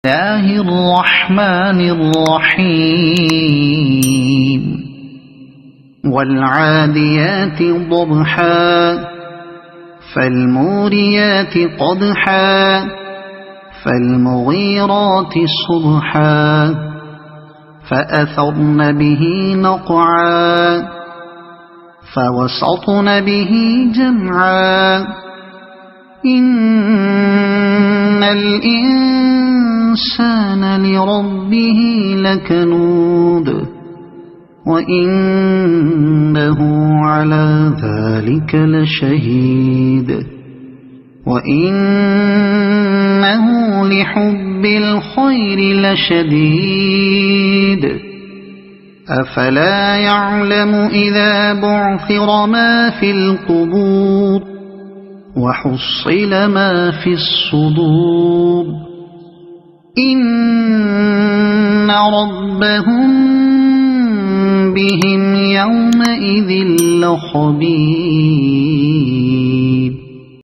الله الرحمن الرحيم والعاديات ضبحا فالموريات قدحا فالمغيرات صبحا فأثرن به نقعا فوسطن به جمعا إن الإنسان لربه لكنود وإنه على ذلك لشهيد وإنه لحب الخير لشديد أفلا يعلم إذا بعثر ما في القبور وحصل ما في الصدور إن ربهم بهم يومئذ لخبير.